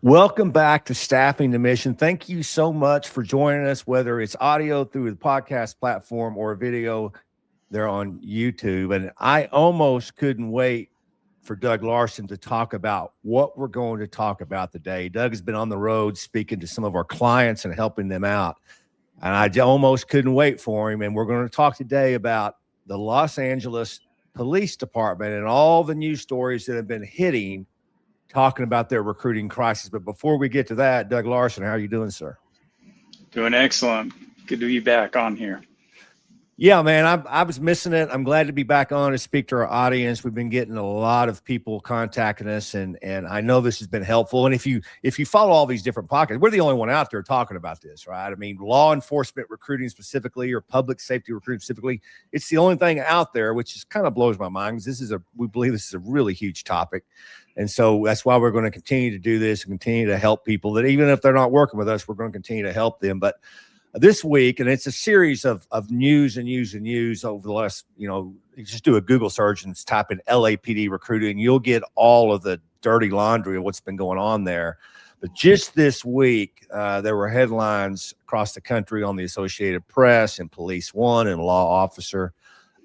Welcome back to Staffing the Mission. Thank you so much for joining us, whether it's audio through the podcast platform or video there on YouTube. And I almost couldn't wait for Doug Larsen to talk about what we're going to talk about today. Doug has been on the road speaking to some of our clients and helping them out. And I almost couldn't wait for him. And we're going to talk today about the Los Angeles Police Department and all the news stories that have been hitting, talking about their recruiting crisis. But before we get to that, Doug Larsen, how are you doing, sir? Doing excellent. Good to be back on here. Yeah, man, I was missing it. I'm glad to be back on to speak to our audience. We've been getting a lot of people contacting us, and I know this has been helpful. And if you follow all these different pockets, we're the only one out there talking about this, right? I mean, law enforcement recruiting specifically, or public safety recruiting specifically, it's the only thing out there, which just kind of blows my mind, because we believe this is a really huge topic. And so that's why we're going to continue to do this and continue to help people that even if they're not working with us, we're going to continue to help them. But this week, and it's a series of news and news over the last, you just do a Google search and type in LAPD recruiting. You'll get all of the dirty laundry of what's been going on there. But just this week, there were headlines across the country on the Associated Press and Police One and Law Officer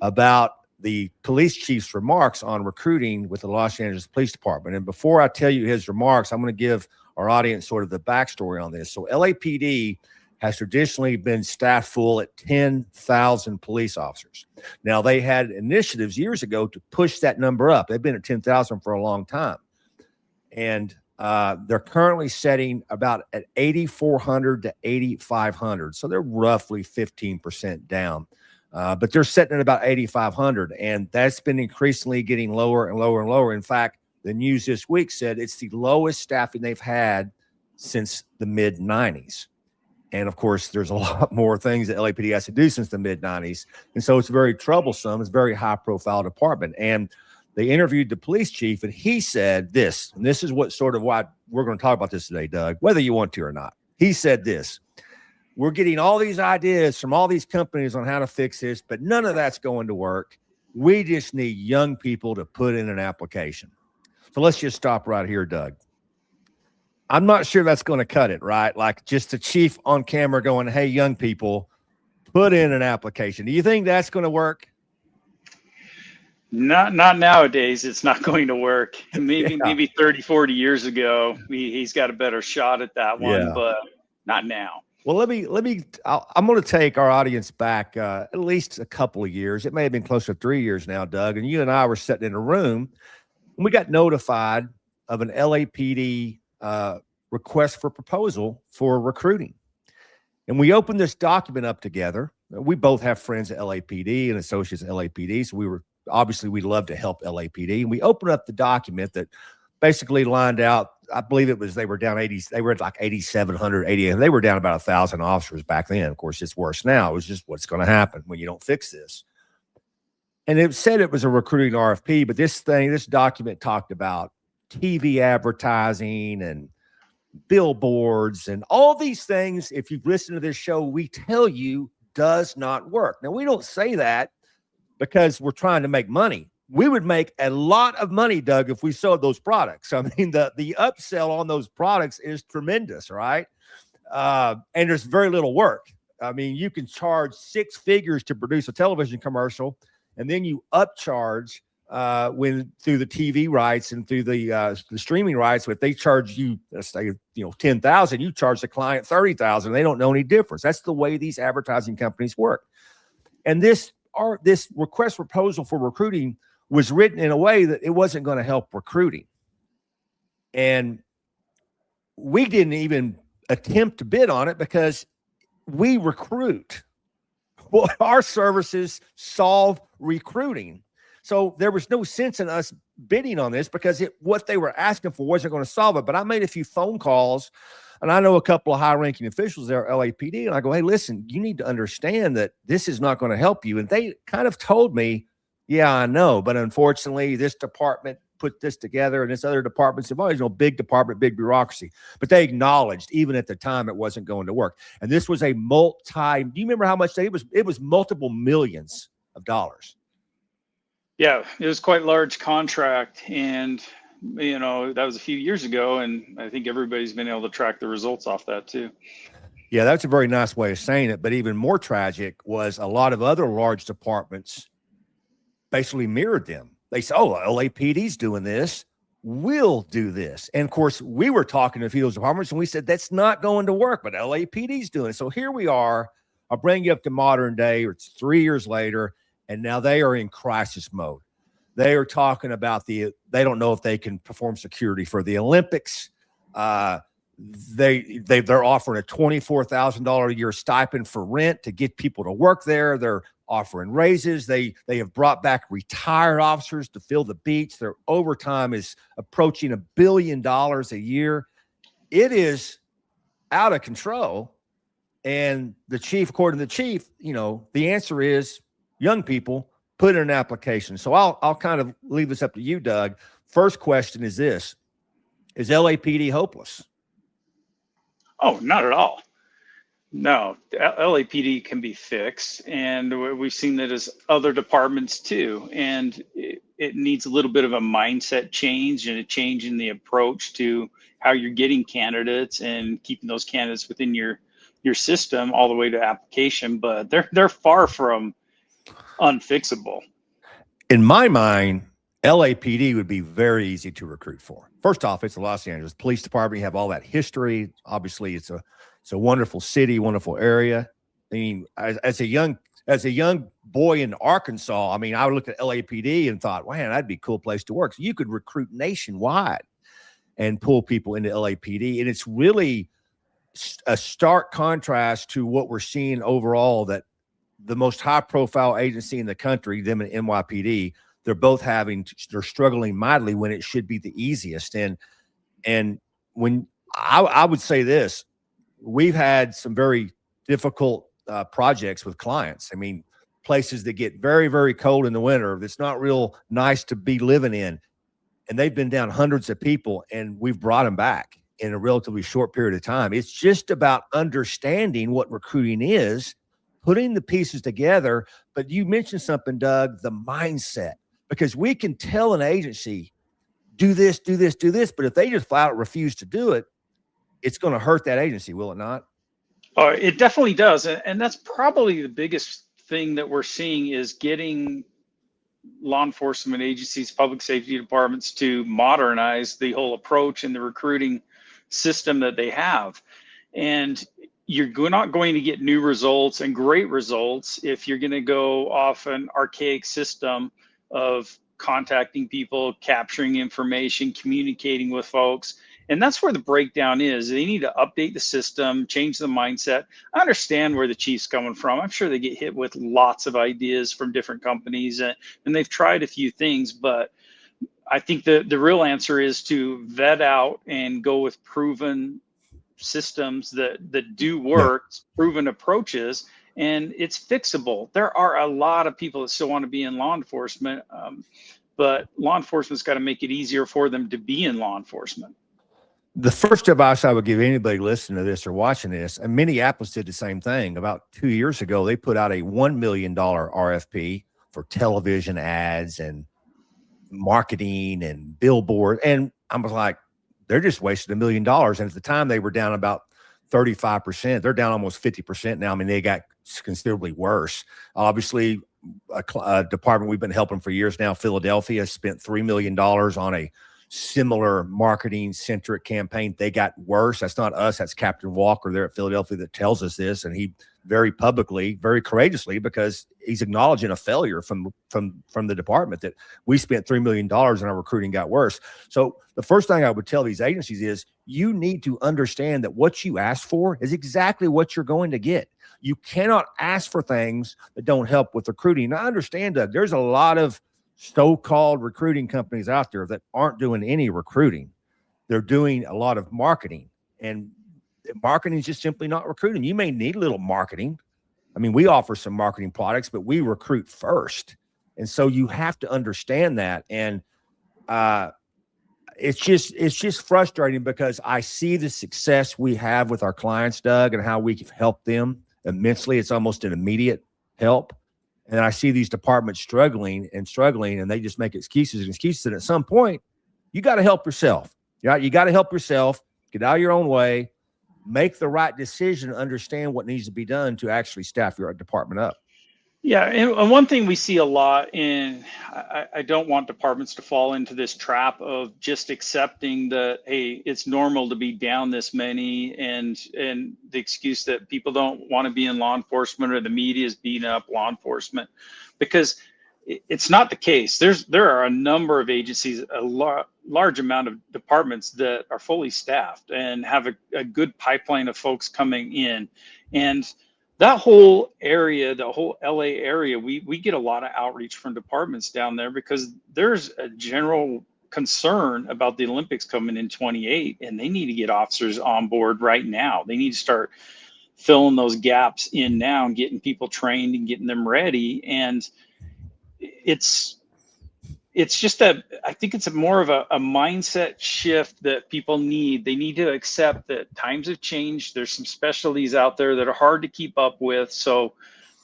about the police chief's remarks on recruiting with the Los Angeles Police Department. And before I tell you his remarks, I'm going to give our audience sort of the backstory on this. So LAPD has traditionally been staffed full at 10,000 police officers. Now, they had initiatives years ago to push that number up. They've been at 10,000 for a long time. And they're currently setting about at 8,400 to 8,500. So they're roughly 15% down. But they're setting at about 8,500. And that's been increasingly getting lower and lower and lower. In fact, the news this week said it's the lowest staffing they've had since the mid-90s. And, of course, there's a lot more things that LAPD has to do since the mid-90s. And so it's very troublesome. It's a very high-profile department. And they interviewed the police chief, and he said this, and this is what sort of why we're going to talk about this today, Doug, whether you want to or not. He said this: we're getting all these ideas from all these companies on how to fix this, but none of that's going to work. We just need young people to put in an application. So let's just stop right here, Doug. I'm not sure that's going to cut it, right? Like just the chief on camera going, hey, young people, put in an application. Do you think that's going to work? Not nowadays. It's not going to work. Maybe 30, 40 years ago, he's got a better shot at that one, but not now. Well, I'm going to take our audience back at least a couple of years. It may have been close to 3 years now, Doug, and you and I were sitting in a room and we got notified of an LAPD request for proposal for recruiting. And we opened this document up together. We both have friends at LAPD and associates at LAPD. So we'd love to help LAPD. And we opened up the document that basically lined out, I believe they were at like 8,700, 8,800. They were down about 1,000 officers back then. Of course, it's worse now. It was just what's going to happen when you don't fix this. And it said it was a recruiting RFP, but this document talked about TV advertising and billboards and all these things. If you've listened to this show, we tell you does not work. Now, we don't say that because we're trying to make money. We would make a lot of money, Doug, if we sold those products. I mean, the upsell on those products is tremendous, right? And there's very little work. I mean, you can charge 6 figures to produce a television commercial, and then you upcharge through the TV rights and through the streaming rights. So if they charge you, let's say, $10,000, you charge the client $30,000. They don't know any difference. That's the way these advertising companies work. And this request proposal for recruiting was written in a way that it wasn't going to help recruiting. And we didn't even attempt to bid on it because we recruit. Well, our services solve recruiting. So there was no sense in us bidding on this because what they were asking for wasn't going to solve it. But I made a few phone calls, and I know a couple of high-ranking officials there at LAPD, and I go, hey, listen, you need to understand that this is not going to help you. And they kind of told me, yeah, I know, but unfortunately, this department put this together, and this other department said, well, big department, big bureaucracy. But they acknowledged, even at the time, it wasn't going to work. And this was a do you remember how much it was multiple millions of dollars. Yeah, it was quite a large contract. And You know, that was a few years ago, and I think everybody's been able to track the results off that too. Yeah, that's a very nice way of saying it. But even more tragic was a lot of other large departments basically mirrored them. They said, oh, LAPD's doing this. We'll do this. And of course, we were talking to a few of those departments and we said, that's not going to work, but LAPD's doing it. So here we are. I'll bring you up to modern day, or it's 3 years later, and now they are in crisis mode. They are talking about they don't know if they can perform security for the Olympics. They're offering a $24,000 a year stipend for rent to get people to work there. They're offering raises. They have brought back retired officers to fill the beats. Their overtime is approaching $1 billion a year. It is out of control. And the chief, according to the chief, you know, the answer is young people put in an application. So I'll kind of leave this up to you, Doug. First question is this: is LAPD hopeless? Oh, not at all. No, LAPD can be fixed, and we've seen that as other departments too. And it needs a little bit of a mindset change and a change in the approach to how you're getting candidates and keeping those candidates within your system all the way to application. But they're far from unfixable. In my mind, LAPD would be very easy to recruit for. First off, it's the Los Angeles Police Department. You have all that history. Obviously, it's a wonderful city, wonderful area. I mean, as a young boy in Arkansas, I mean, I looked at LAPD and thought, man, that'd be a cool place to work. So you could recruit nationwide and pull people into LAPD. And it's really a stark contrast to what we're seeing overall, that the most high-profile agency in the country, them and NYPD, they're struggling mightily when it should be the easiest. And when I would say this, we've had some very difficult projects with clients. I mean, places that get very, very cold in the winter, that's not real nice to be living in. And they've been down hundreds of people, and we've brought them back in a relatively short period of time. It's just about understanding what recruiting is, putting the pieces together. But you mentioned something, Doug, the mindset, because we can tell an agency, do this, do this, do this. But if they just flat out refuse to do it, it's going to hurt that agency, will it not? Oh, it definitely does. And that's probably the biggest thing that we're seeing, is getting law enforcement agencies, public safety departments to modernize the whole approach and the recruiting system that they have. And you're not going to get new results and great results if you're going to go off an archaic system of contacting people, capturing information, communicating with folks. And that's where the breakdown is. They need to update the system, change the mindset. I understand where the chief's coming from. I'm sure they get hit with lots of ideas from different companies, and they've tried a few things, but I think the real answer is to vet out and go with proven systems that do work, yeah, proven approaches, and it's fixable. There are a lot of people that still want to be in law enforcement, but law enforcement's got to make it easier for them to be in law enforcement. The first advice I would give anybody listening to this or watching this, and Minneapolis did the same thing. About 2 years ago, they put out a $1 million RFP for television ads and marketing and billboard. And I was like, they're just wasting $1 million. And at the time, they were down about 35%. They're down almost 50% now. I mean, they got considerably worse. Obviously, a department we've been helping for years now, Philadelphia, spent $3 million on a similar marketing-centric campaign. They got worse. That's not us. That's Captain Walker there at Philadelphia that tells us this. And he very publicly, very courageously, because he's acknowledging a failure from the department, that we spent $3 million and our recruiting got worse. So the first thing I would tell these agencies is, you need to understand that what you ask for is exactly what you're going to get. You cannot ask for things that don't help with recruiting. Now, I understand, Doug, there's a lot of so-called recruiting companies out there that aren't doing any recruiting. They're doing a lot of marketing, and marketing is just simply not recruiting. You may need a little marketing. I mean, we offer some marketing products, but we recruit first. And so you have to understand that. And it's just frustrating, because I see the success we have with our clients, Doug, and how we can help them immensely. It's almost an immediate help. And I see these departments struggling, and they just make excuses. And at some point, You got to help yourself. You got to help yourself. Get out of your own way. Make the right decision. Understand what needs to be done to actually staff your department up. Yeah, and one thing we see a lot in, I don't want departments to fall into this trap of just accepting that, hey, it's normal to be down this many, and the excuse that people don't want to be in law enforcement or the media is beating up law enforcement, because it's not the case. There are a number of agencies, large amount of departments that are fully staffed and have a good pipeline of folks coming in. And that whole area, the whole LA area, we get a lot of outreach from departments down there because there's a general concern about the Olympics coming in 28, and they need to get officers on board right now. They need to start filling those gaps in now and getting people trained and getting them ready. And it's just I think it's more of a mindset shift that people need. They need to accept that times have changed. There's some specialties out there that are hard to keep up with. So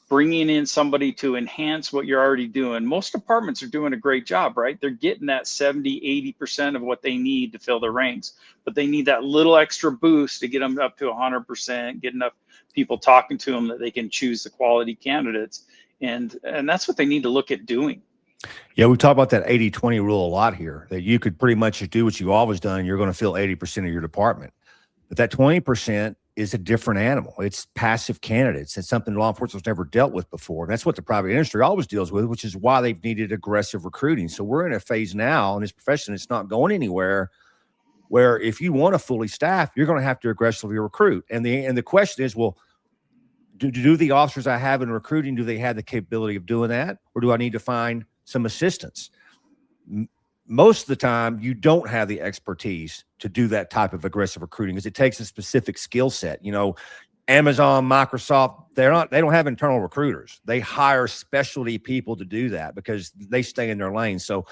bringing in somebody to enhance what you're already doing. Most departments are doing a great job, right? They're getting that 70, 80% of what they need to fill their ranks, but they need that little extra boost to get them up to 100%, get enough people talking to them that they can choose the quality candidates. And that's what they need to look at doing. Yeah, we talk about that 80-20 rule a lot here, that you could pretty much do what you've always done, and you're going to fill 80% of your department. But that 20% is a different animal. It's passive candidates. It's something law enforcement's never dealt with before. That's what the private industry always deals with, which is why they've needed aggressive recruiting. So we're in a phase now in this profession, it's not going anywhere, where if you want to fully staff, you're going to have to aggressively recruit. And the question is, well, do the officers I have in recruiting, do they have the capability of doing that? Or do I need to find some assistance? Most of the time, you don't have the expertise to do that type of aggressive recruiting because it takes a specific skill set. You know, Amazon, Microsoft, they don't have internal recruiters. They hire specialty people to do that because they stay in their lane. So,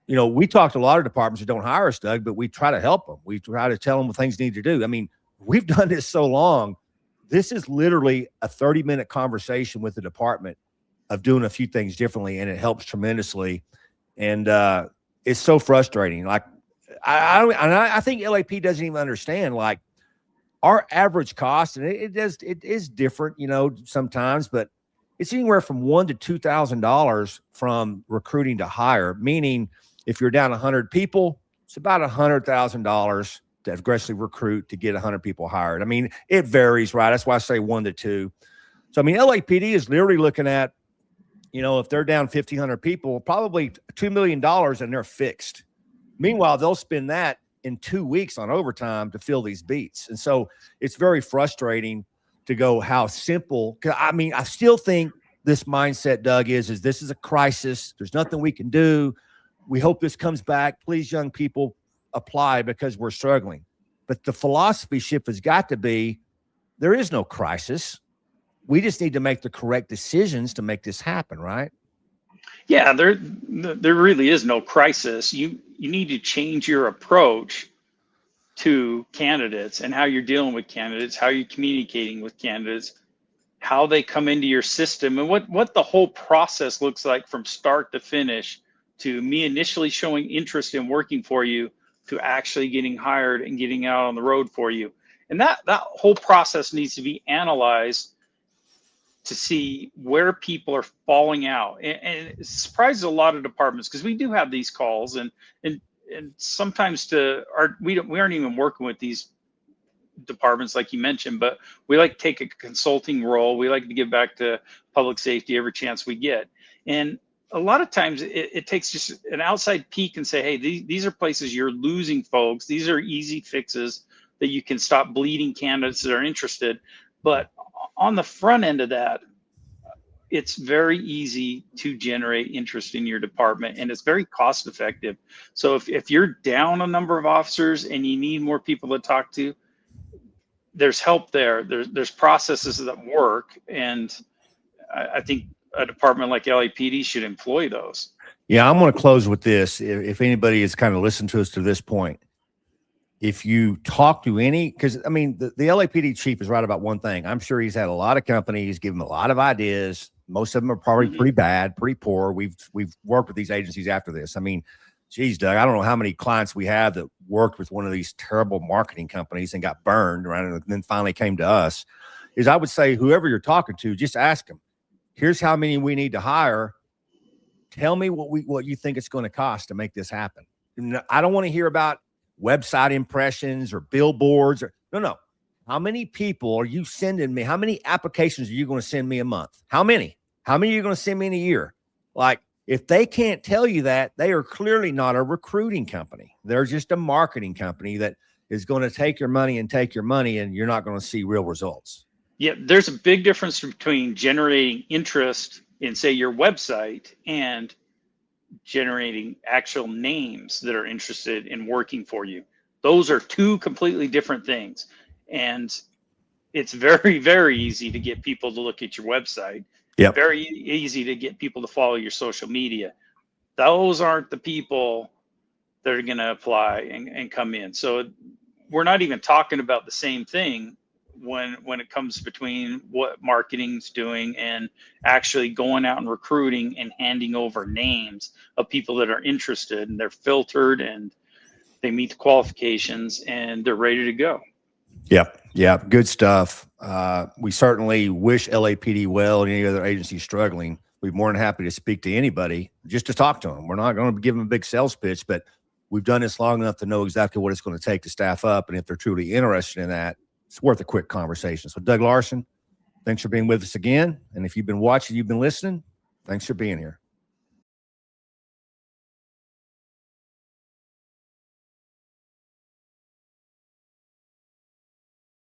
you know, we talk to a lot of departments who don't hire us, Doug, but we try to help them. We try to tell them what things need to do. I mean, we've done this so long. This is literally a 30-minute conversation with the department of doing a few things differently, and it helps tremendously. And it's so frustrating. Like I think LAP doesn't even understand, like, our average cost, and it is different, you know, sometimes, but it's anywhere from $1,000 to $2,000 from recruiting to hire. Meaning, if you're down 100 people, it's about $100,000 to aggressively recruit to get 100 people hired. I mean, it varies, right? That's why I say 1 to 2. So, I mean, LAPD is literally looking at, you know, if they're down 1,500 people, probably $2 million, and they're fixed. Meanwhile, they'll spend that in 2 weeks on overtime to fill these beats. And so it's very frustrating to go how simple. I mean, I still think this mindset, Doug, is this is a crisis. There's nothing we can do. We hope this comes back. Please, young people, apply because we're struggling. But the philosophy shift has got to be, there is no crisis. We just need to make the correct decisions to make this happen, right? Yeah, there really is no crisis. You need to change your approach to candidates and how you're dealing with candidates, how you're communicating with candidates, how they come into your system, and what the whole process looks like from start to finish, to me initially showing interest in working for you, to actually getting hired and getting out on the road for you. And that whole process needs to be analyzed to see where people are falling out. And it surprises a lot of departments, because we do have these calls, and sometimes we aren't even working with these departments like you mentioned, but we like to take a consulting role. We like to give back to public safety every chance we get. And a lot of times it takes just an outside peek and say, hey, these are places you're losing folks. These are easy fixes that you can stop bleeding candidates that are interested. But on the front end of that, it's very easy to generate interest in your department, and it's very cost effective. So if you're down a number of officers and you need more people to talk to, there's help there. There's processes that work. And I think a department like LAPD should employ those. Yeah, I'm going to close with this. If anybody has kind of listened to us to this point, if you talk to any, because I mean, the LAPD chief is right about one thing. I'm sure he's had a lot of companies give him a lot of ideas. Most of them are probably pretty bad, pretty poor. We've worked with these agencies after this. I mean, geez, Doug, I don't know how many clients we have that worked with one of these terrible marketing companies and got burned, right? And then finally came to us. Is I would say, whoever you're talking to, just ask them, here's how many we need to hire. Tell me what you think it's going to cost to make this happen. I don't want to hear about website impressions or billboards or no. How many people are you sending me? How many applications are you going to send me a month? How many? How many are you going to send me in a year? Like, if they can't tell you that, they are clearly not a recruiting company. They're just a marketing company that is going to take your money, and you're not going to see real results. Yeah, there's a big difference between generating interest in, say, your website and generating actual names that are interested in working for you. Those are two completely different things. And it's very, very easy to get people to look at your website. Yep. Very easy to get people to follow your social media. Those aren't the people that are going to apply and come in. So we're not even talking about the same thing when it comes between what marketing's doing and actually going out and recruiting and handing over names of people that are interested, and they're filtered and they meet the qualifications and they're ready to go. Yep. Good stuff. We certainly wish LAPD well and any other agency struggling. We'd be more than happy to speak to anybody just to talk to them. We're not going to give them a big sales pitch, but we've done this long enough to know exactly what it's going to take to staff up. And if they're truly interested in that, it's worth a quick conversation. So Doug Larsen, thanks for being with us again. And if you've been watching, you've been listening, thanks for being here.